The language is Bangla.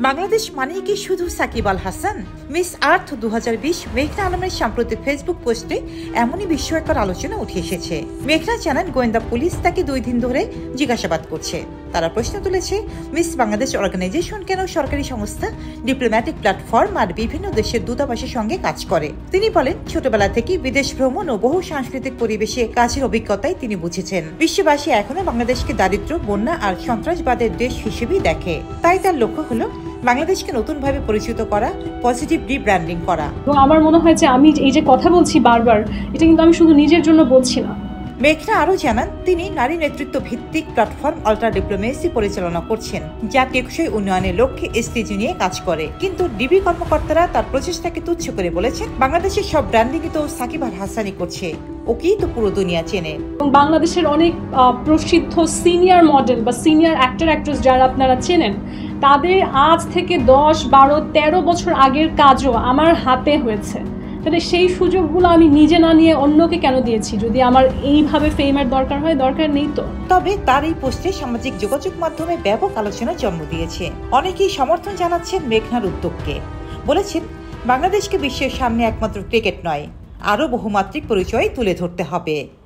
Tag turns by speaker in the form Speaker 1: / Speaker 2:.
Speaker 1: বাংলাদেশ মানে কি শুধু সাকিব আল হাসান? মিস আর্থ 2020 মেঘনা আলমের সাম্প্রতিক ফেসবুক পোস্টে এমনই বিস্ময়কর আলোচনা উঠে এসেছে। মেঘনা জানান গোয়েন্দা পুলিশ তাকে 2 দিন ধরে জিজ্ঞাসাবাদ করছে। তারা প্রশ্ন তুলেছে, মিস বাংলাদেশ অর্গানাইজেশন কেন সরকারি সংস্থা, ডিপ্লোম্যাটিক প্ল্যাটফর্ম আর বিভিন্ন দেশের দূতাবাসের সঙ্গে কাজ করে। তিনি বলেন, ছোটবেলা থেকে বিদেশ ভ্রমণ ও বহু সাংস্কৃতিক পরিবেশে কাজের অভিজ্ঞতায় তিনি বুঝেছেন বিশ্ববাসী এখনো বাংলাদেশকে দারিদ্র্য, বন্যা আর সন্ত্রাসবাদের দেশ হিসেবেই দেখে। তাই তার লক্ষ্য হলো বাংলাদেশকে নতুনভাবে পরিচিত করা, পজিটিভ রিব্র্যান্ডিং করা।
Speaker 2: এবং আমার মনে হয় যে আমি এই যে কথা বলছি বারবার, এটা কিন্তু আমি শুধু নিজের জন্য বলছি না।
Speaker 1: মেঘনা আরও জানান, তিনি নারী নেতৃত্ব ভিত্তিক প্ল্যাটফর্ম আল্ট্রা ডিপ্লোমেসি পরিচালনা করছেন, যা টেকসই উন্নয়নের লক্ষ্যে এসডিজি নিয়ে কাজ করে। কিন্তু ডিবি কর্মকর্তারা তার প্রচেষ্টাকে তুচ্ছ করে বলেছেন, বাংলাদেশের সব ব্র্যান্ডিং তো সাকিব আল হাসানই করছে, ওকেই তো পুরো দুনিয়া চেনে।
Speaker 2: এবং বাংলাদেশের অনেক প্রসিদ্ধ সিনিয়র মডেল বা সিনিয়র অ্যাক্টর অ্যাক্ট্রেস যারা আপনারা চেনেন, তাদের আজ থেকে 10, 12, 13 বছর আগের কাজও আমার হাতে হয়েছে। তাহলে সেই সুযোগগুলো আমি নিজে না নিয়ে অন্যকে কেন দিয়েছি? যদি আমার এইভাবে ফেমের দরকার হয়, দরকার নেই তো।
Speaker 1: তবে তার এই পোস্টে সামাজিক যোগাযোগ মাধ্যমে ব্যাপক আলোচনা জন্ম দিয়েছে। অনেকেই সমর্থন জানাচ্ছেন মেঘনার উদ্যোগকে। বলেছেন, বাংলাদেশকে বিশ্বের সামনে একমাত্র ক্রিকেট নয়, আরও বহুমাত্রিক পরিচয় তুলে ধরতে হবে।